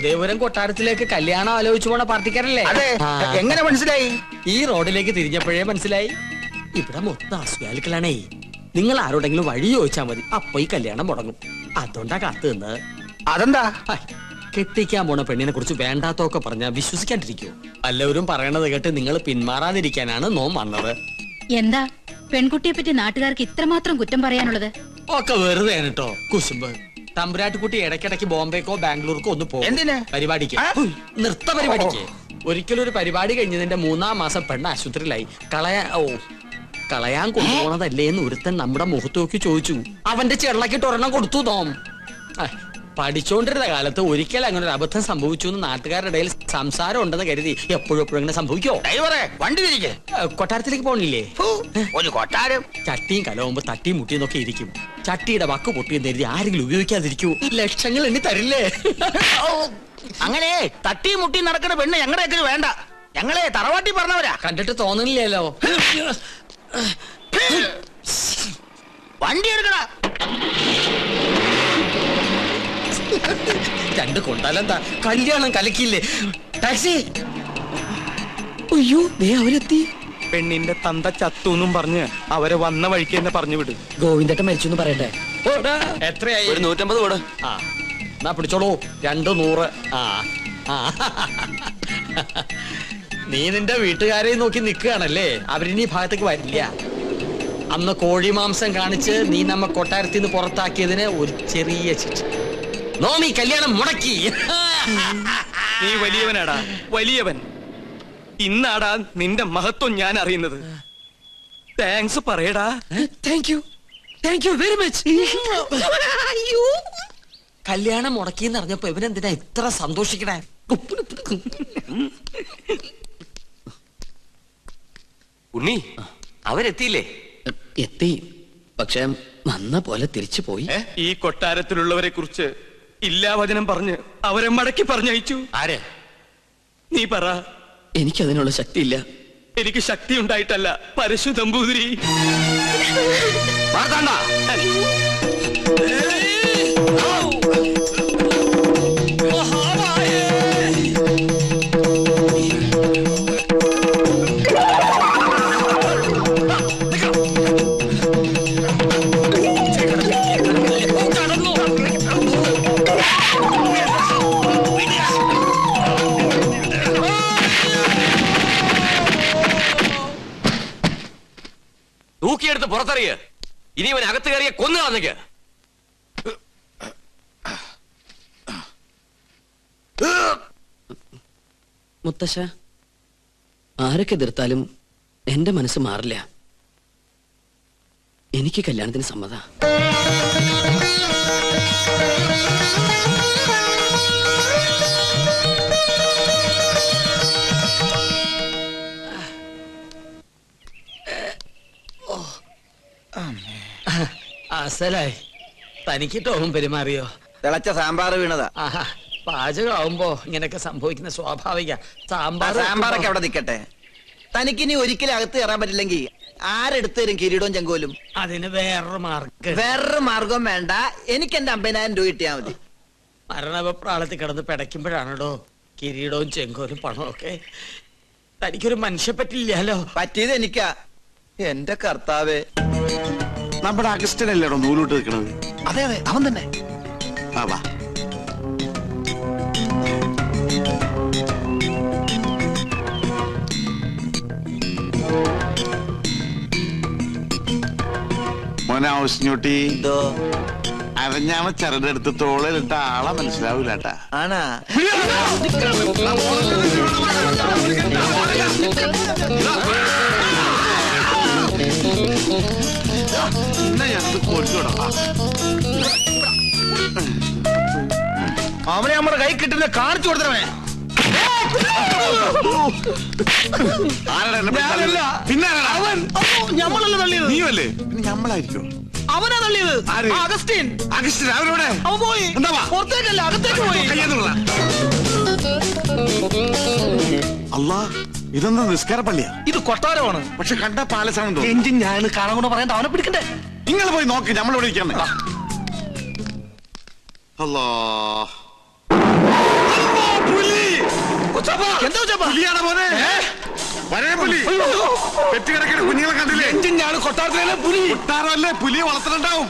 ഉദയപുരം കൊട്ടാരത്തിലേക്ക് കല്യാണം ആലോചിച്ചു പോണ പാർട്ടിക്കാരല്ലേ? അതെ. എങ്ങനെ മനസ്സിലായി? ഈ റോഡിലേക്ക് തിരിഞ്ഞപ്പോഴേ മനസ്സിലായി. ഇവിടെ മൊത്തം അസുഖാലുക്കളാണേ. നിങ്ങൾ ആരോടെങ്കിലും വഴി ചോദിച്ചാൽ മതി, അപ്പൊ ഈ കല്യാണം മുടങ്ങും. അതുകൊണ്ടാ കാത്തു നിന്നത്. അതെന്താ? കെട്ടിക്കാൻ പോണ പെണ്ണിനെ കുറിച്ച് വേണ്ടാത്തൊക്കെ പറഞ്ഞാൽ വിശ്വസിക്കാണ്ടിരിക്കോ? എല്ലാവരും പറയണത് കേട്ട് നിങ്ങൾ പിന്മാറാതിരിക്കാനാണ് നോം വന്നത്. എന്താ പെൺകുട്ടിയെ പറ്റി നാട്ടുകാർക്ക് ഇത്രമാത്രം കുറ്റം പറയാനുള്ളത്? ഒക്കെ വെറുതെ കേട്ടോ കുശുമ്പ്. തമ്പുരാട്ടിക്കുട്ടി ഇടയ്ക്കിടയ്ക്ക് ബോംബെക്കോ ബാംഗ്ലൂർക്കോ ഒന്ന് പോകും. എന്തിന്? പരിപാടിക്ക്, നൃത്ത പരിപാടിക്ക്. ഒരിക്കലും ഒരു പരിപാടി കഴിഞ്ഞതിന്റെ 3-ാം മാസം പെണ്ണ് ആശുപത്രിയിലായി. കളയാൻ കൊണ്ടുപോണതല്ലേ എന്ന് ഒരുത്തൻ നമ്മുടെ മുഖത്ത് നോക്കി ചോദിച്ചു. അവന്റെ ചെള്ളക്കിട്ട് ഒരെണ്ണം കൊടുത്തു തോം. പഠിച്ചോണ്ടിരുന്ന കാലത്ത് ഒരിക്കൽ അങ്ങനെ ഒരു അബദ്ധം സംഭവിച്ചു എന്ന് നാട്ടുകാരുടെ ഇടയിൽ സംസാരം ഉണ്ടെന്ന് കരുതി എപ്പോഴും അങ്ങനെ സംഭവിക്കോ? വണ്ടി തിരികെ കൊട്ടാരത്തിലേക്ക് പോണില്ലേ? ഒരു കൊട്ടാരം ചട്ടിയും കലവുമ്പോ തട്ടിയും മുട്ടിയും നോക്കി ഇരിക്കും. ചട്ടിയുടെ വക്ക് പൊട്ടിയെന്ന് കരുതി ആരെങ്കിലും ഉപയോഗിക്കാതിരിക്കൂ? ലക്ഷങ്ങൾ എണ്ണി തരില്ലേ? അങ്ങനെ തട്ടിയും മുട്ടിയും നടക്കുന്ന പെണ്ണ് ഞങ്ങളുടെയൊക്കെ വേണ്ട. ഞങ്ങളെ തറവാട്ടി പറഞ്ഞവരാ. കണ്ടിട്ട് തോന്നുന്നില്ലല്ലോ. വണ്ടി എടുക്കടാ. രണ്ട് കൊണ്ടാലെന്താ, കല്യാണം കലക്കില്ലേ? ടാക്സി. അയ്യോ, ദേ അവരെത്തി. പെണ്ണിന്റെ തന്ത ചത്തൂന്നും പറഞ്ഞ് അവരെ വന്ന വഴിക്ക് തന്നെ പറഞ്ഞു വിട്. ഗോവിന്ദട്ടൻ മരിച്ചു പറയട്ടെ. എത്രയായി? 150 കൂടെ. ആ എന്നാ പിടിച്ചോളൂ, 200. നീ നിന്റെ വീട്ടുകാരെ നോക്കി നിൽക്കുകയാണല്ലേ? അവരിനി ഭാഗത്തേക്ക് വരില്ല. അന്ന് കോഴി മാംസം കാണിച്ച് നീ നമ്മ കൊട്ടാരത്തിൽ നിന്ന് പുറത്താക്കിയതിന് ഒരു ചെറിയ ശിക്ഷ. നോമി കല്യാണം മുടക്കി. നീ വലിയവനാടാ, വലിയവൻ. ഇന്നാടാ നിന്റെ മഹത്വം ഞാൻ അറിയുന്നത്. താങ്ക്സ് പറയടാ. Thank you very much. കല്യാണം മുടക്കിന്ന് അറിഞ്ഞപ്പോ ഇവനെന്തിനാ ഇത്ര സന്തോഷിക്കണേ? ഉണ്ണി, അവരെത്തിയില്ലേ? എത്തി, പക്ഷെ വന്ന പോലെ തിരിച്ചു പോയി. ഈ കൊട്ടാരത്തിലുള്ളവരെ കുറിച്ച് ഇല്ലാവചനം പറഞ്ഞ് അവരെ മടക്കി പറഞ്ഞയച്ചു. ആരെ? നീ പറ. എനിക്കതിനുള്ള ശക്തിയില്ല. എനിക്ക് ശക്തി ഉണ്ടായിട്ടല്ല, പരശു നമ്പൂതിരി. തൂക്കിയെടുത്ത് പുറത്തറിയ. ഇനി ഇവൻ അകത്ത് കയറിയ കൊന്നു കളഞ്ഞേക്ക്. മുത്തശ്ശ, ആരൊക്കെ എതിർത്താലും എന്റെ മനസ്സ് മാറില്ല. എനിക്ക് കല്യാണത്തിന് സമ്മത. അസലായി. തനിക്കിട്ടോവും പെരുമാറിയോ? തിളച്ച സാമ്പാർ വീണതാ. പാചകമാവുമ്പോ ഇങ്ങനെയൊക്കെ സംഭവിക്കുന്ന സ്വാഭാവിക. സാമ്പാറൊക്കെ അവിടെ നിൽക്കട്ടെ. തനിക്കിനി ഒരിക്കലും അകത്ത് കയറാൻ പറ്റില്ലെങ്കിൽ ആരെടുത്ത് തരും കിരീടവും ചെങ്കോലും? അതിന് വേറൊരു മാർഗം വേണ്ട. എനിക്ക് എന്റെ 50,000 രൂപ കിട്ടിയാ മതി. മരണപ്രാളത്തിൽ കിടന്ന് പിടയ്ക്കുമ്പോഴാണോ കിരീടവും ചെങ്കോലും പണമൊക്കെ? തനിക്കൊരു മനുഷ്യ പറ്റില്ലല്ലോ. പറ്റിയത് എനിക്കാ. എന്റെ കർത്താവേ. നമ്മുടെ അഗസ്റ്റനല്ലേടോ നൂലോട്ട് നിൽക്കണത്? അതെ അതെ, അവൻ തന്നെ. വാ. മോനെ ഔസ്ഞ്ഞൂട്ടി, അരഞ്ഞാമ ചരടെടുത്ത് തോളിലിട്ട ആളെ മനസ്സിലാവൂല കേട്ടാ. ആണാ? അവനെ നമ്മുടെ കൈ കിട്ടുന്ന കാണിച്ചു കൊടുത്തവനെ. പിന്നെ ഞമ്മളല്ല തള്ളിയത്. നീയല്ലേ? പിന്നെ ഞമ്മളായിരിക്കും. അവനാ തള്ളിയത്. അഗസ്റ്റിൻ. അഗസ്റ്റിൻ അവരോടെ അവൻ പോയി. പുറത്തേക്കല്ല, അകത്തേക്ക് പോയി. അല്ലാ, ഇതെന്താ നിസ്കാര പള്ളിയാ? ഇത് കൊട്ടാരമാണ്. പക്ഷെ കണ്ട പാലസാണെന്തോ. എഞ്ചിൻ ഞാൻ കാണാൻ കൊണ്ട് പറയാൻ അവനെ പിടിക്കണ്ടേ? നിങ്ങൾ പോയി നോക്ക്, നമ്മളിവിടെ ഇരിക്കാൻ. അല്ലാ എന്താ കൊച്ചപ്പാ? പുലിയാണ് മോനെ വരേ പുലി പെറ്റുകിടക്കുന്ന കുഞ്ഞുങ്ങളെ കണ്ടില്ലേ? ഞാൻ കൊട്ടാരത്തിലെ പുലി കൊട്ടാരമല്ലേ, പുലിയെ വളർത്തുന്നുണ്ടാവും.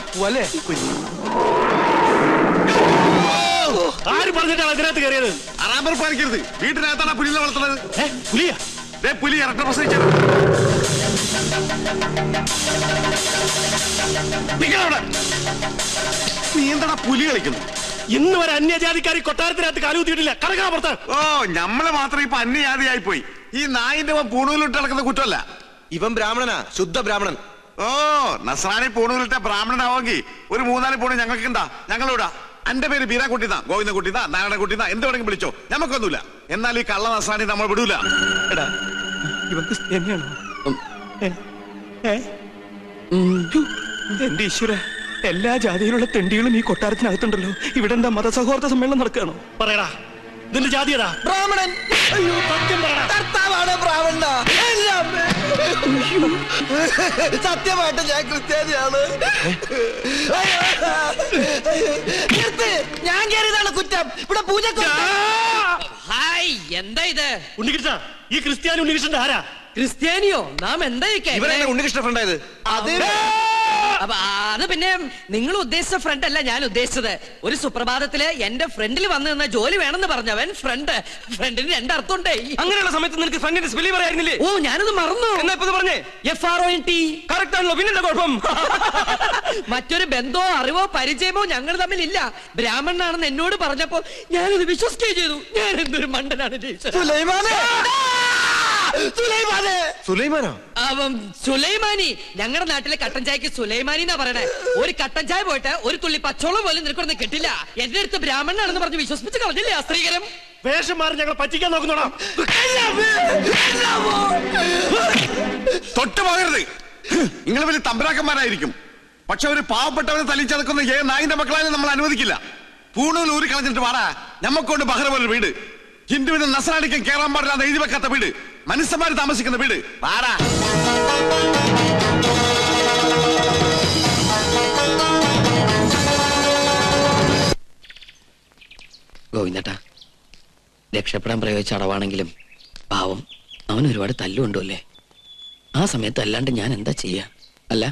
ആര് പറഞ്ഞിട്ടാണ് അതിനകത്ത് കയറിയത്? അറാമ്പർ പാലിക്കരുത്. വീട്ടിനകത്താണ് ആ പുലിയെ വളർത്തുന്നത്. പുലിയാ? പുലി ഇരട്ട പ്രസവിച്ചത്. നീ എന്താടാ പുലി കളിക്കുന്നു? ഇന്ന് വരെ അന്യജാതിക്കാരി കൊട്ടാരത്തിനകത്ത് കാലുകുത്തിയിട്ടില്ല. കടക്കാ പുറത്ത്. ഓ, നമ്മള് മാത്രം ഇപ്പൊ അന്യജാതിയായി പോയി. ഈ നായിന്റെ പൂണൂലിട്ട് നടക്കുന്ന കുറ്റമല്ല. ഇവൻ ബ്രാഹ്മണനാ, ശുദ്ധ ബ്രാഹ്മണൻ. ഓ, നസ്രാണി പൂണൂലിട്ട ബ്രാഹ്മണനാവെങ്കിൽ ഒരു 3-4 പൂണ് ഞങ്ങൾക്ക് എന്താ? ഞങ്ങളിവിടെ എന്റെ പേര് ബീരാക്കുട്ടിന്നാ, ഗോവിന്ദൻകുട്ടിന്നാ, നാരായണൻകുട്ടിന്നാ, എന്ത് വേണമെങ്കിൽ വിളിച്ചോ, നമുക്കൊന്നുമില്ല. എന്നാൽ ഈ കള്ള നസ്രാണി നമ്മൾ വിടൂല. എടാ, ഇവർക്ക് തന്നെയാണോ? എന്റെ ഈശ്വര, എല്ലാ ജാതിയിലുള്ള തെണ്ടികളും ഈ കൊട്ടാരത്തിനകത്തുണ്ടല്ലോ. ഇവിടെ എന്താ മതസൗഹാർദ്ദ സമ്മേളനം നടക്കുകയാണോ? പറയടാ, ഇതിന്റെ ജാതി ഏതാ? ബ്രാഹ്മണൻ. അയ്യോ, സത്യം പറയടാ. കർത്താവാണ് ബ്രാഹ്മണ. സത്യമായിട്ട് ഞാൻ ക്രിസ്ത്യാനിയാണ്. ഞാൻ കയറിയതാണ് കുറ്റം. ഇവിടെ പൂജ. ഹായ്, എന്താ ഇത്? ഉണ്ണികൃഷ്ണ, ഈ ക്രിസ്ത്യാനി ഉണ്ണികൃഷ്ണന്റെ ആരാ? ക്രിസ്ത്യാനിയോ? നാം എന്താ ഇവരല്ലേ ഉണ്ണികൃഷ്ണ ഫ്രണ്ടായത്? അത് പിന്നെ നിങ്ങൾ ഉദ്ദേശിച്ച ഫ്രണ്ട് അല്ല ഞാൻ ഉദ്ദേശിച്ചത്. ഒരു സുപ്രഭാതത്തില് എന്റെ ഫ്രണ്ടിൽ വന്നു നിന്ന ജോലി വേണമെന്ന് പറഞ്ഞവൻ ഫ്രണ്ടിന് 2 അർത്ഥമുണ്ടേ. അങ്ങനെയുള്ള സമയത്ത് നിനക്ക് ഫ്രണ്ടിന്റെ സ്പെല്ലിംഗ് പറയായിരുന്നില്ലേ? ഓ, ഞാനത് മറന്നു. എന്നാ ഇപ്പൊ പറഞ്ഞേ? FRONT. കറക്റ്റ് ആണല്ലോ, പിന്നെന്താ കുഴപ്പം? മറ്റൊരു ബന്ധമോ അറിവോ പരിചയമോ ഞങ്ങൾ തമ്മിലില്ല. ബ്രാഹ്മണനാണെന്ന് എന്നോട് പറഞ്ഞപ്പോ ഞാനത് വിശ്വസിക്കുകയും ചെയ്തു. ഞാൻ എന്തൊരു മണ്ടനാണ്. സുലൈമാനി. ഞങ്ങളുടെ നാട്ടിലെ കട്ടൻ ചായക്ക് സുലൈമാനി എന്നാ പറയണേ. ഒരു കട്ടൻ ചായ പോയിട്ട് ഒരു തുള്ളി പച്ചോളം പോലും നിനക്കൊന്നും കിട്ടില്ല. എന്റെ അടുത്ത് ബ്രാഹ്മണനാണെന്ന് പറഞ്ഞ് വിശ്വസിപ്പിച്ച് കളഞ്ഞില്ലേ ആ സ്ത്രീകരം? വേഷം മാറി ഞങ്ങൾ പറ്റിക്കാൻ നോക്കുന്നോടാ. തൊട്ട് പോകരുത്. നിങ്ങൾ വലിയ തമ്പരാക്കന്മാരായിരിക്കും. പക്ഷെ ഒരു പാവപ്പെട്ടവനെ തല്ലിച്ചതക്കുന്ന നായിന്റെ മക്കളായാലും നമ്മൾ അനുവദിക്കില്ല. പൂണൂൽ ഊരി കളഞ്ഞിട്ട് വാടാ. നമ്മക്കൊണ്ട് ബഹ്റ പോലൊരു വീട്, ഹിന്ദുവിനും നസ്രാണിക്കും കേറാൻ പാടില്ലാതെ എഴുതി വെക്കാത്ത വീട്, മനുഷ്യന്മാര് താമസിക്കുന്ന വീട്. വാടാ. ഗോവിന്ദട്ടാ, രക്ഷപ്പെടാൻ പ്രയോഗിച്ച അടവാണെങ്കിലും പാവം അവൻ ഒരുപാട് തല്ലുകൊണ്ടുമല്ലേ. ആ സമയത്ത് അല്ലാണ്ട് ഞാൻ എന്താ ചെയ്യാ? അല്ല,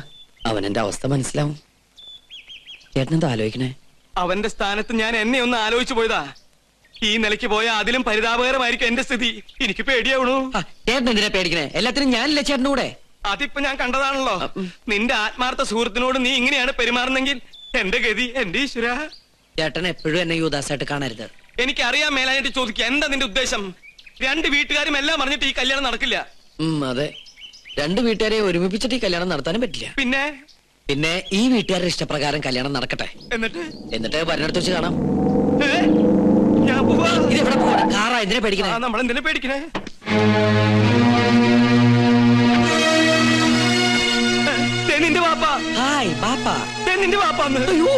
അവൻ എന്റെ അവസ്ഥ മനസ്സിലാവും. ചേട്ടനെന്താ ആലോചിക്കണേ? അവന്റെ സ്ഥാനത്ത് ഞാൻ എന്നെ ഒന്ന് ആലോചിച്ചു പോയതാ. ഈ നിലയ്ക്ക് പോയാ അതിലും പരിതാപകരമായിരിക്കും എന്റെ സ്ഥിതി. എനിക്ക് പേടിയാവണു. ചേട്ടൻ എന്തിനാ പേടിക്കണേ? എല്ലാത്തിനും ഞാനില്ലേ ചേട്ടൻ്റെ കൂടെ? അതിപ്പോ ഞാൻ കണ്ടതാണല്ലോ. നിന്റെ ആത്മാർത്ഥ സുഹൃത്തിനോട് നീ ഇങ്ങനെയാണ് പെരുമാറുന്നെങ്കിൽ എന്റെ ഗതി, എന്റെ ഈശ്വര. ചേട്ടൻ എപ്പോഴും എന്നെ യുദാസായിട്ട് കാണരുത്. എനിക്കറിയാൻ മേലായിട്ട് ചോദിക്കുക, എന്താ നിന്റെ ഉദ്ദേശം? 2 വീട്ടുകാരും എല്ലാം പറഞ്ഞിട്ട് ഈ കല്യാണം നടക്കില്ല. അതെ, 2 വീട്ടുകാരെ ഒരുമിപ്പിച്ചിട്ട് ഈ കല്യാണം നടത്താനും പറ്റില്ല. പിന്നെ ഈ വീട്ടുകാരുടെ ഇഷ്ടപ്രകാരം കല്യാണം നടക്കട്ടെ. എന്നിട്ട് വരുന്നിടത്ത് വെച്ച് കാണാം. ഞാൻ പോവാ. ഇത് എവിടെ പോവാ? കാറാ? എന്തിനാ പേടിക്കണേ? നമ്മൾ എന്തിനാ പേടിക്കണേ? നിന്റെ വാപ്പ. ഹായ് ബാപ്പ. നിന്റെ വാപ്പാന്ന്. അയ്യോ,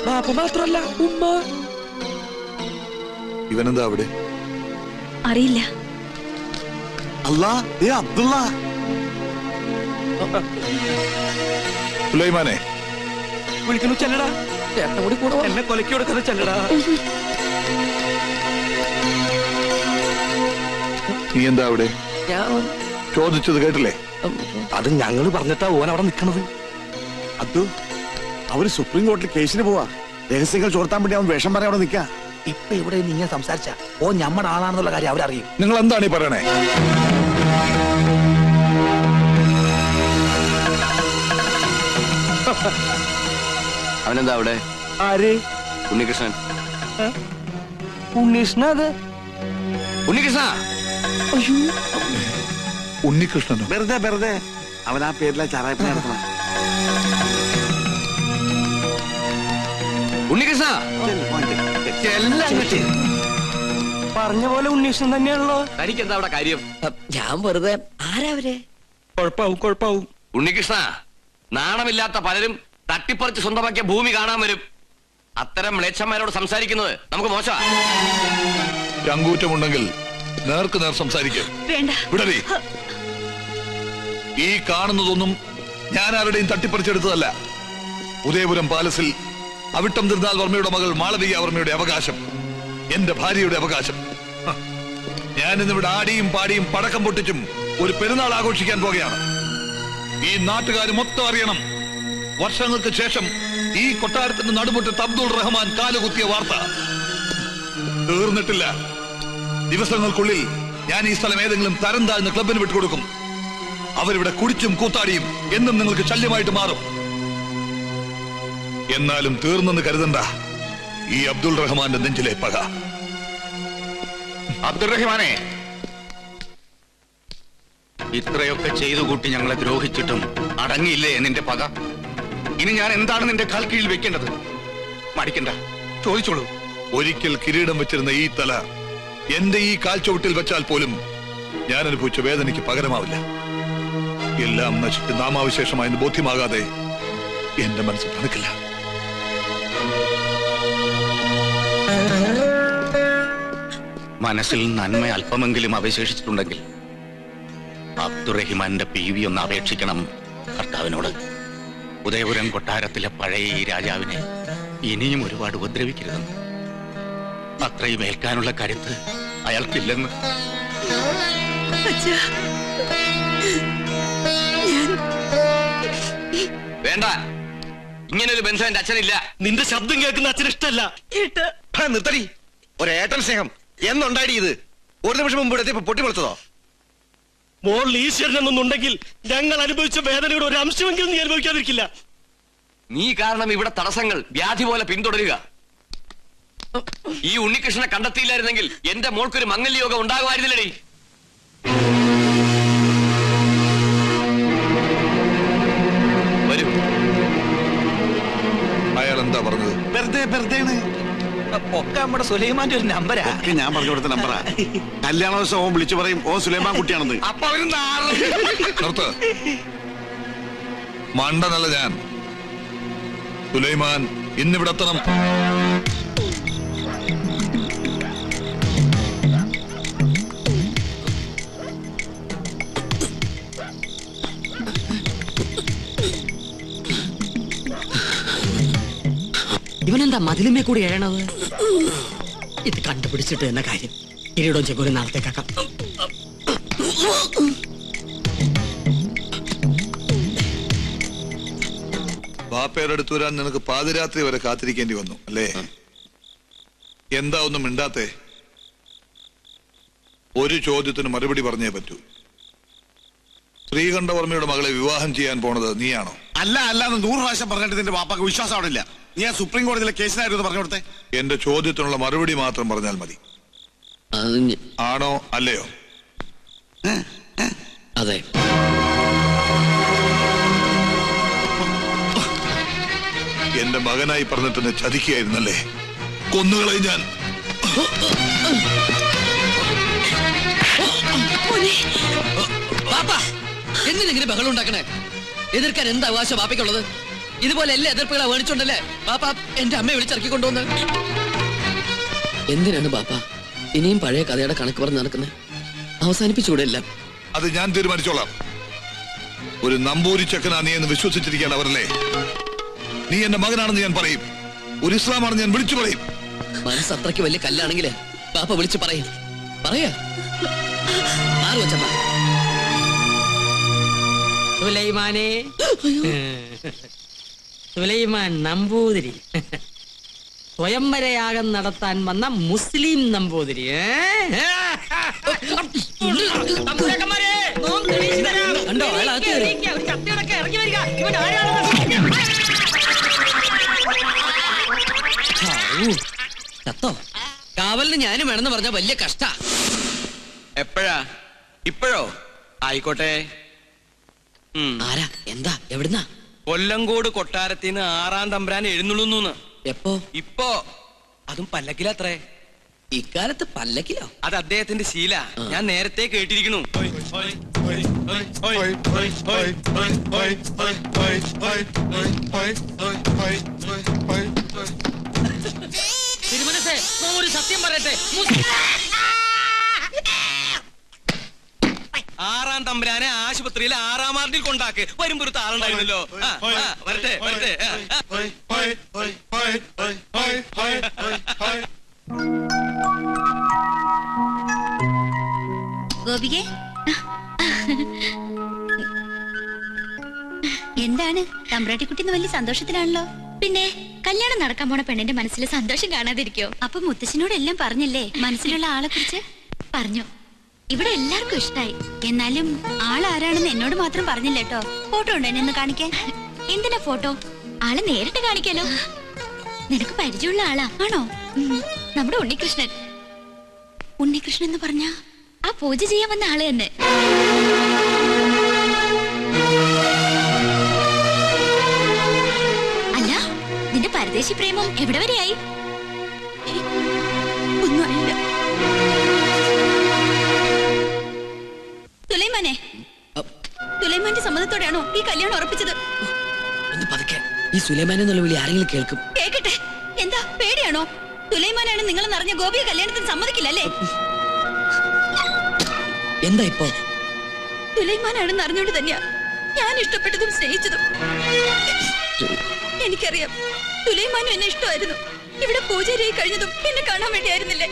ബാപ്പ മാത്രല്ല ഉമ്മ. ഇവനെന്താ അവിടെ? അറിയില്ല. അല്ലാ, അബ്ദുള്ള. സുലൈമാനെ വിളിക്കുന്നു. ചെല്ലടാ. ചേട്ടൻ കൂടി കൂടെ എന്നെ കൊലക്കി കൊടുക്കുന്ന ചെല്ലടാ. നീ എന്താ അവിടെ? ഞാൻ ചോദിച്ചത് കേട്ടില്ലേ? അത് ഞങ്ങള് പറഞ്ഞിട്ടാ ഓൻ അവിടെ നിക്കണത്. അബ്ദു, അവര് സുപ്രീം കോടതിയിൽ കേസിന് പോവാ. രഹസ്യങ്ങൾ ചോർത്താൻ വേണ്ടി അവൻ വേഷം പറയാൻ അവിടെ നിൽക്കാ. ഇപ്പൊ ഇവിടെ നിങ്ങൾ സംസാരിച്ച ഓ ഞമ്മടെ ആളാണെന്നുള്ള കാര്യം അവരറിയും. നിങ്ങൾ എന്താണ് ഈ പറയണേ? അവനെന്താ അവിടെ? ആര്? ഉണ്ണികൃഷ്ണൻ. ഉണ്ണീഷ്ണ. അത് ഉണ്ണികൃഷ്ണ. ഉണ്ണികൃഷ്ണനോ? വെറുതെ അവൻ ആ പേരിലെ ചാറായ്പ നടത്തണ. ഉണ്ണികൃഷ്ണ. പറഞ്ഞ പോലെ ഉണ്ണീഷ്ണൻ തന്നെയാണല്ലോ. തനിക്ക് എന്താ അവിടെ കാര്യം? ഞാൻ വെറുതെ. ആരാ അവരെ? കുഴപ്പാവും. ഉണ്ണികൃഷ്ണ, നാണമില്ലാത്ത പലരും തട്ടിപ്പറിച്ച് സ്വന്തമാക്കിയ ഭൂമി കാണാൻ വരും. അത്തരം മ്ലേച്ഛന്മാരോട് സംസാരിക്കുന്നത് നമുക്ക് മോശമാ. ചങ്കൂറ്റമുണ്ടെങ്കിൽ നേർക്ക് നേർ സംസാരിക്കും. വിടറി. ഈ കാണുന്നതൊന്നും ഞാൻ ആരുടെയും തട്ടിപ്പറിച്ചെടുത്തതല്ല. ഉദയപുരം പാലസിൽ അവിട്ടം തിരുനാൾ വർമ്മയുടെ മകൾ മാളവിക വർമ്മയുടെ അവകാശം, എന്റെ ഭാര്യയുടെ അവകാശം. ഞാൻ ഇന്നിവിടെ ആടിയും പാടിയും പടക്കം പൊട്ടിച്ചും ഒരു പെരുന്നാൾ ആഘോഷിക്കാൻ പോകുകയാണ്. ഈ നാട്ടുകാർ മൊത്തം അറിയണം, വർഷങ്ങൾക്ക് ശേഷം ഈ കൊട്ടാരത്തിന്റെ നടുമുറ്റത്ത് അബ്ദുൾ റഹ്മാൻ കാലുകുത്തിയ വാർത്ത. തീർന്നിട്ടില്ല. ദിവസങ്ങൾക്കുള്ളിൽ ഞാൻ ഈ സ്ഥലം ഏതെങ്കിലും തരം താഴ്ന്ന ക്ലബിന് വിട്ടുകൊടുക്കും. അവരിവിടെ കുടിച്ചും കൂത്താടിയും എന്നും നിങ്ങൾക്ക് ശല്യമായിട്ട് മാറും. എന്നാലും തീർന്നെന്ന് കരുതണ്ട ഈ അബ്ദുൾ റഹ്മാന്റെ നെഞ്ചിലെ പക. അബ്ദുൾ റഹ്മാനെ, ഇത്രയൊക്കെ ചെയ്തു കൂട്ടി ഞങ്ങളെ ദ്രോഹിച്ചിട്ടും അടങ്ങിയില്ലേ നിന്റെ പക? ഇനി ഞാൻ എന്താണ് നിന്റെ കാൽ കീഴിൽ വെക്കേണ്ടത്? മടിക്കണ്ട, ചോദിച്ചോളൂ. ഒരിക്കൽ കിരീടം വെച്ചിരുന്ന ഈ തല എന്റെ ഈ കാൽച്ചുവട്ടിൽ വെച്ചാൽ പോലും ഞാൻ അനുഭവിച്ച വേദനയ്ക്ക് പകരമാവില്ല. എല്ലാം നശിച്ച് നാമാവിശേഷമായെന്ന് ബോധ്യമാകാതെ എന്റെ മനസ്സ് തണുക്കില്ല. മനസ്സിൽ നന്മ അല്പമെങ്കിലും അവശേഷിച്ചിട്ടുണ്ടെങ്കിൽ അബ്ദുറഹിമാന്റെ PV ഒന്ന് അപേക്ഷിക്കണം കർത്താവിനോട്. ഉദയപുരം കൊട്ടാരത്തിലെ പഴയ ഈ രാജാവിനെ ഇനിയും ഒരുപാട് ഉപദ്രവിക്കരുതെന്ന്. അത്രയും ഏൽക്കാനുള്ള കരുത്ത് അയാൾക്കില്ലെന്ന്. വേണ്ട, ഇങ്ങനൊരു ബന്ധം എന്റെ അച്ഛനില്ല. നിന്റെ ശബ്ദം കേൾക്കുന്ന അച്ഛൻ ഇഷ്ടമല്ല. നിർത്തടി. ഒരേട്ടൻ സ്നേഹം എന്നുണ്ടായി ഇത്? ഒരു നിമിഷം മുമ്പ് ഇവിടെ പൊട്ടിപ്പൊളിച്ചതോ? മോൾ ഈശ്വരൻ എന്നൊന്നുണ്ടെങ്കിൽ ഞങ്ങൾ അനുഭവിച്ച വേദനയുടെ ഒരു അംശമെങ്കിലും നീ അനുഭവിക്കാതിരിക്കില്ല. നീ കാരണം ഇവിടെ തടസ്സങ്ങൾ വ്യാധി പോലെ പിന്തുടരുക. ഈ ഉണ്ണികൃഷ്ണനെ കണ്ടെത്തിയില്ലായിരുന്നെങ്കിൽ എന്റെ മോൾക്കൊരു മംഗല്യയോഗം ഉണ്ടാകുമായിരുന്നില്ലടി. വരൂ. അയാൾ എന്താ പറഞ്ഞത്? വെറുതെ ഒക്കെ നമ്മുടെ സുലൈമാന്റെ ഒരു നമ്പരാ. ഞാൻ പറഞ്ഞു കൊടുത്ത നമ്പറാ. കല്യാണ ദിവസം ഓൻ വിളിച്ചു പറയും ഓ സുലൈമാൻ കുട്ടിയാണെന്ന്. അപ്പൊ അവര് നിർത്ത്. മണ്ടനല്ല ഞാൻ. സുലൈമാൻ ഇന്നിവിടെ എത്തണം. ഇവനെന്താ മതിലുമേ കൂടി എഴണത്? ഇത് കണ്ടുപിടിച്ചിട്ട് എന്ന കാര്യം. കിരീടവും ചെങ്കോലും നാളത്തേക്കാക്കാം. ബാപ്പയുടെ അടുത്ത് വരാൻ നിനക്ക് പാതിരാത്രി വരെ കാത്തിരിക്കേണ്ടി വന്നു അല്ലേ? എന്താ ഒന്നും മിണ്ടാത്തെ? ഒരു ചോദ്യത്തിന് മറുപടി പറഞ്ഞേ പറ്റൂ. ശ്രീകണ്ഠവർമ്മയുടെ മകളെ വിവാഹം ചെയ്യാൻ പോണത് നീയാണോ? അല്ലാന്ന് 100 പ്രാവശ്യം പറഞ്ഞിട്ട് നിന്റെ വാപ്പാക്ക് വിശ്വാസം അവിടെ ഇല്ല. നീ ആ സുപ്രീം കോടതിയിലെ കേസിനായിരുന്നു പറഞ്ഞു കൊടുത്തേ. എന്റെ ചോദ്യത്തിനുള്ള മറുപടി മാത്രം പറഞ്ഞാൽ മതി. ആണോ അല്ലയോ? അതെ. എന്റെ മകനായി പറഞ്ഞിട്ട് എന്നെ ചതിക്കുകയായിരുന്നല്ലേ? കൊന്നുകളയും ഞാൻ. എന്തിനെങ്ങനെ ബഹളം ഉണ്ടാക്കണേ? എതിർക്കാൻ എന്താ അവകാശം ബാപ്പയ്ക്കുള്ളത്? ഇതുപോലെ എല്ലാ എതിർപ്പുകളെ വേണിച്ചോണ്ടല്ലേ ബാപ്പ എന്റെ അമ്മയെ വിളിച്ചിറക്കി കൊണ്ടുവന്ന്. എന്തിനാണ് ബാപ്പ ഇനിയും പഴയ കഥയുടെ കണക്ക് പറഞ്ഞ് നടക്കുന്നത്? അവസാനിപ്പിച്ചുകൂടെ എല്ലാം? അത് ഞാൻ തീരുമാനിച്ചോളാം. ഒരു നമ്പൂരി ചെക്കനാ നീ എന്ന് വിശ്വസിച്ചിരിക്കുകയാണ് അവരല്ലേ? നീ എന്റെ മകനാണെന്ന് ഞാൻ പറയും. ഒരു ഇസ്ലാമാണെന്ന് ഞാൻ വിളിച്ചു പറയും. മനസ്സ് അത്രയ്ക്ക് വലിയ കല്ലാണെങ്കില് ബാപ്പ വിളിച്ചു പറയും. പറയാ ആറ് വെച്ച സുലൈമാനെ. സുലൈമാൻ നമ്പൂതിരി സ്വയംവരയാഗം നടത്താൻ വന്ന മുസ്ലിം നമ്പൂതിരി. കണ്ടോ ചത്തോ? കാവലിന് ഞാനും വേണമെന്ന് പറഞ്ഞ വലിയ കഷ്ട. എപ്പോഴാ? ഇപ്പോഴോ? ആയിക്കോട്ടെ. ആരാ? എന്താ? എവിടുന്നാ? കൊല്ലങ്കോട് കൊട്ടാരത്തിന് 6-ാം തമ്പുരാൻ എഴുന്നള്ളുന്നു. എപ്പോ? ഇപ്പോ. അതും പല്ലക്കിലത്രേ. ഇക്കാലത്ത് പല്ലക്കിലോ? അത് അദ്ദേഹത്തിന്റെ ശീല. ഞാൻ നേരത്തെ കേട്ടിരിക്കുന്നു. തിരുമനസേ, ഒരു സത്യം പറയട്ടെ. 6-ാം തമ്പുരാനെ ആശുപത്രിയിൽ 6-ാം വാർഡിൽ കൊണ്ടാക്ക്. വരുമ്പോ ഒരു താളുണ്ടായിരുന്നല്ലോ. വരട്ടെ വരട്ടെ. വലിയ സന്തോഷത്തിലാണല്ലോ. പിന്നെ കല്യാണം നടക്കാൻ പോണ പെണ്ണിന്റെ മനസ്സിൽ സന്തോഷം കാണാതിരിക്കോ? അപ്പൊ മുത്തശ്ശനോട് എല്ലാം പറഞ്ഞില്ലേ? മനസ്സിലുള്ള ആളെ കുറിച്ച് പറഞ്ഞു. ഇവിടെ എല്ലാവർക്കും ഇഷ്ടായി. എന്നാലും ആളാരാണെന്ന് എന്നോട് മാത്രം പറഞ്ഞില്ല കേട്ടോ. ഫോട്ടോ ഉണ്ടോ എന്നെ ഒന്ന് കാണിക്കാൻ? എന്തിനാ ഫോട്ടോ? ആളെ നേരിട്ട് കാണിക്കാലോ. നിനക്ക് പരിചയമുള്ള ആളാ? ആണോ? നമ്മുടെ ഉണ്ണികൃഷ്ണൻ. ഉണ്ണികൃഷ്ണൻ എന്ന് പറഞ്ഞ ആ പൂജ ചെയ്യാൻ വന്ന ആള് തന്നെ. അല്ല, നിന്റെ പരദേശി പ്രേമം എവിടെ വരെയായി? ഒന്നും അറിയില്ല. സുലൈമാനെ, സുലൈമാന്റെ സമ്മതത്തോടെയാണോ ഈ കല്യാണം ഉറപ്പിച്ചത്? ഈ സുലൈമാൻ എന്നുള്ള വിളി ആരെങ്കിലും കേൾക്കും. കേക്കട്ടെ. എന്താ പേടിയാണോ? സുലൈമാനാണ് നിങ്ങൾ നിറഞ്ഞ ഗോപിയെ കല്യാണത്തിന് സമ്മതിക്കില്ലല്ലേ? എന്താ ഇപ്പോ? സുലൈമാനാണെന്ന് അറിഞ്ഞോണ്ട് തന്നെയാ ഞാൻ ഇഷ്ടപ്പെട്ടതും സ്നേഹിച്ചതും. എനിക്കറിയാം, സുലൈമാനും എന്നെ ഇഷ്ടമായിരുന്നു. ഇവിടെ പൂജാരിയായി കഴിഞ്ഞതും എന്നെ കാണാൻ വേണ്ടിയായിരുന്നില്ലേ?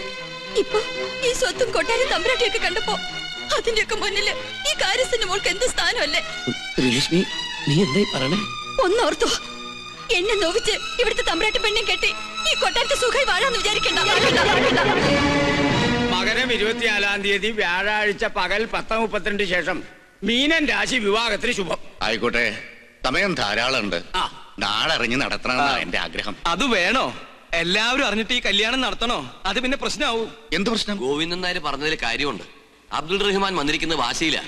ഇപ്പൊ ഈ സ്വത്തും കൊട്ടാരും തമ്പുരാട്ടിയൊക്കെ കണ്ടപ്പോ അതിന്റെയൊക്കെ മുന്നില് ഈ കാര്യസ്ഥന്റെ മോൾക്ക് എന്ത് സ്ഥാനമല്ലേ? നീ എന്തായി പറയണേ? ഒന്നോർത്തോ, എന്നെ നോവിച്ച് ഇവിടുത്തെ തമ്പുരാട്ടി പെണ്ണെ കെട്ടി ഈ കൊട്ടാരത്തെ സുഖമായി വാഴാന്ന് വിചാരിക്കണ്ട. മകരം 24-ാം തീയതി വ്യാഴാഴ്ച പകൽ 10:32 ശേഷം മീനൻ രാശി വിവാഹത്തിന് ശുഭം. ആയിക്കോട്ടെ, സമയം ധാരാളം ഉണ്ട്. നാളെ അറിഞ്ഞ് നടത്തണമെന്നാണ് എന്റെ ആഗ്രഹം. അത് വേണോ? എല്ലാവരും അറിഞ്ഞിട്ട് ഈ കല്യാണം നടത്തണോ? അത് പിന്നെ പ്രശ്നമാവും. എന്ത് പ്രശ്നം? ഗോവിന്ദൻ നായർ പറഞ്ഞതിൽ കാര്യമുണ്ട്. അബ്ദുൾ റഹ്മാൻ വന്നിരിക്കുന്ന വാശിയില്ല.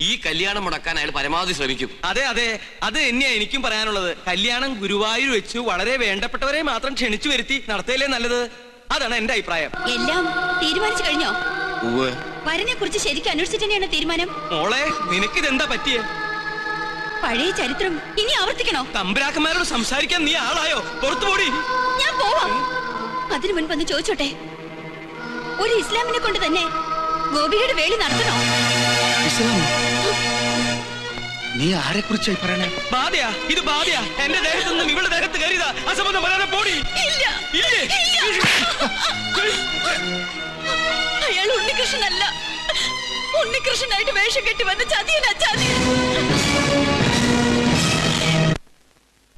ഈ കല്യാണം മുടക്കാൻ അയാൾ പരമാവധി ശ്രമിക്കും. അതെ അതെ, അത് തന്നെയാ എനിക്കും പറയാനുള്ളത്. കല്യാണം ഗുരുവായൂർ വെച്ചു വളരെ വേണ്ടപ്പെട്ടവരെ മാത്രം ക്ഷണിച്ചു വരുത്തി നടത്തിയല്ലേ നല്ലത്. അതാണ് എന്റെ അഭിപ്രായം. എല്ലാം തീരുമാനിച്ചു കഴിഞ്ഞോ? വരനെ കുറിച്ച് ശരിക്കും അന്വേഷിച്ചിട്ട് തന്നെയാണ് തീരുമാനം. മോളെ, നിനക്കിതെന്താ പറ്റിയ? പഴയ ചരിത്രം ഇനി ആവർത്തിക്കണോ? തമ്പുരാക്കന്മാരോട് സംസാരിക്കാൻ നീ ആളായോ? പുറത്തുപോടി. ഞാൻ പോവാം. അതിനു മുൻപൊന്ന് ചോദിച്ചോട്ടെ, ഒരു ഇസ്ലാമിനെ കൊണ്ട് തന്നെ ഗോപിയുടെ വേലി നടത്തണോ? നീ ആരെ കുറിച്ചായി പറയണേ? ബാധയാ, ഇത് ബാധയാ. എന്റെ ദേഹത്തു നിന്നും ഇവളുടെ ദേഹത്ത് കയറിയതാ. അസംബന്ധം പറയാതെ പോടി. അയാൾ ഉണ്ണികൃഷ്ണനല്ല. ഉണ്ണികൃഷ്ണനായിട്ട് വേഷം കെട്ടി വന്ന ചതിയനാ, ചതിയൻ.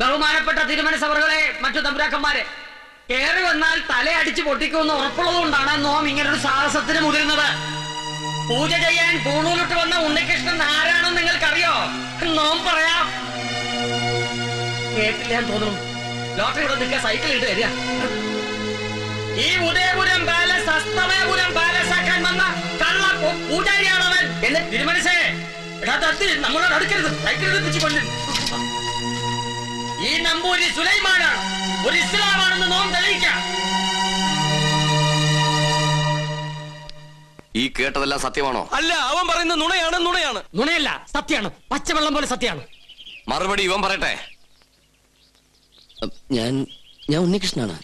ബഹുമാനപ്പെട്ട തിരുമനസഭകളെ, മറ്റു തമ്പുരാക്കന്മാരെ, കയറി വന്നാൽ തലയടിച്ച് പൊട്ടിക്കുമെന്ന് ഉറപ്പുള്ളതുകൊണ്ടാണ് നോം ഇങ്ങനൊരു സാഹസത്തിന് മുതിരുന്നത്. പൂജ ചെയ്യാൻ പൂണൂലിട്ട് വന്ന ഉണ്ണികൃഷ്ണൻ ആരാണെന്ന് നിങ്ങൾക്കറിയോ? നോം പറയാം. കേട്ടില്ല തോന്നുന്നു. ലോട്ടറി ഇവിടെ നിൽക്കുക, സൈക്കിൾ ഇട്ട് തരിക. ഈ ഉദയപുരം പാലസ് അസ്തമയപുരം പാലസ് ആക്കാൻ വന്ന കള്ള പൂജാരിയാണവൻ. എന്നെ തിരുമനസേ, നമ്മളോട് അടുക്കരുത്. സൈക്കിൾ എടുപ്പിച്ച് കൊണ്ടു. ഈ നമ്പൂരി സുലൈമാനാണ്, ഒരു ഇസ്ലാമാണെന്ന് നോം തെളിയിക്കാം. ഈ കേട്ടതെല്ലാം സത്യമാണോ? അല്ല, അവൻ പറയുന്ന നുണയാണ്. നുണയാണ്. നുണയല്ല, സത്യമാണ്. പച്ചവെള്ളം പോലെ സത്യമാണ്. മറുപടി ഇവൻ പറയട്ടെ. ഞാൻ ഉണ്ണികൃഷ്ണനാണ്.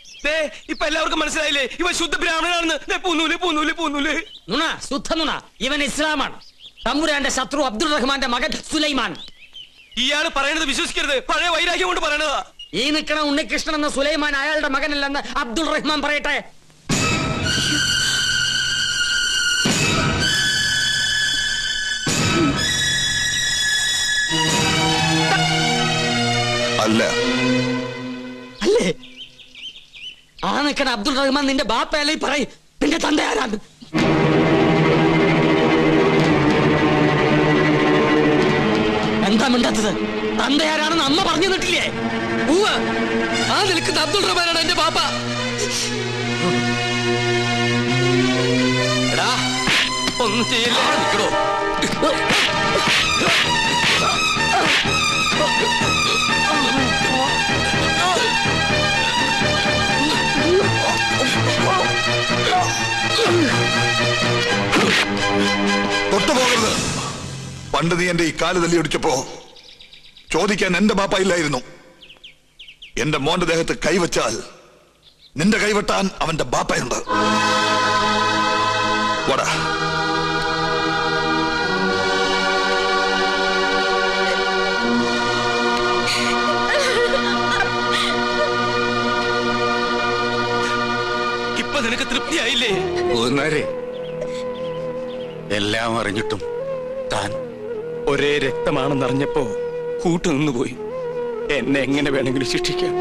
ഇപ്പൊ എല്ലാവർക്കും മനസ്സിലായില്ലേ ഇവൻ ശുദ്ധ ബ്രാഹ്മണനാണെന്ന്? പൂന്നൂല് പൂന്നൂല് പൂന്നൂല്. നുണ, ശുദ്ധ നുണ. ഇവൻ ഇസ്ലാമാണ്. തമ്പുരാന്റെ ശത്രു അബ്ദുൾ റഹ്മാന്റെ മകൻ സുലൈമാൻ. ഇയാള് പറയുന്നത് വിശ്വസിക്കരുത്. പഴയ വൈരാഗ്യം കൊണ്ട് പറയണതാ. ഈ നിൽക്കണ ഉണ്ണികൃഷ്ണൻ എന്ന സുലൈമാൻ അയാളുടെ മകനല്ലെന്ന് അബ്ദുൾ റഹ്മാൻ പറയട്ടെ. അല്ല. അല്ലേ? ആ നിൽക്കണ അബ്ദുൾ റഹ്മാൻ നിന്റെ ബാപ്പയല്ലേ? പറയും, നിന്റെ തന്ത ആരാണ്? എന്താ മിണ്ടാത്തത്? തന്തയാരാണെന്ന് അമ്മ പറഞ്ഞു തന്നിട്ടില്ലേ? ആ നിൽക്കുന്ന അബ്ദുൾ റഹ്മാനാണ് എന്റെ ബാപ്പ. എടാ, ഒന്നും ചെയ്യില്ല. നിൽക്കണോ? തൊട്ടുപോകരുത്. പണ്ട് നീ എന്റെ ഈ കാല് തല്ലിയൊടിച്ചപ്പോ ചോദിക്കാൻ എന്റെ ബാപ്പയില്ലായിരുന്നു. എന്റെ മോന്റെ ദേഹത്ത് കൈവച്ചാൽ നിന്റെ കൈവെട്ടാൻ അവന്റെ ബാപ്പയുണ്ട്. വടാ. ഇപ്പൊ നിനക്ക് തൃപ്തിയായില്ലേ? എല്ലാം അറിഞ്ഞിട്ടും താൻ ഒരേ രക്തമാണെന്നറിഞ്ഞപ്പോ കൂട്ടുനിന്നുപോയി. എന്നെ എങ്ങനെ വേണമെങ്കിലും ശിക്ഷിക്കാം.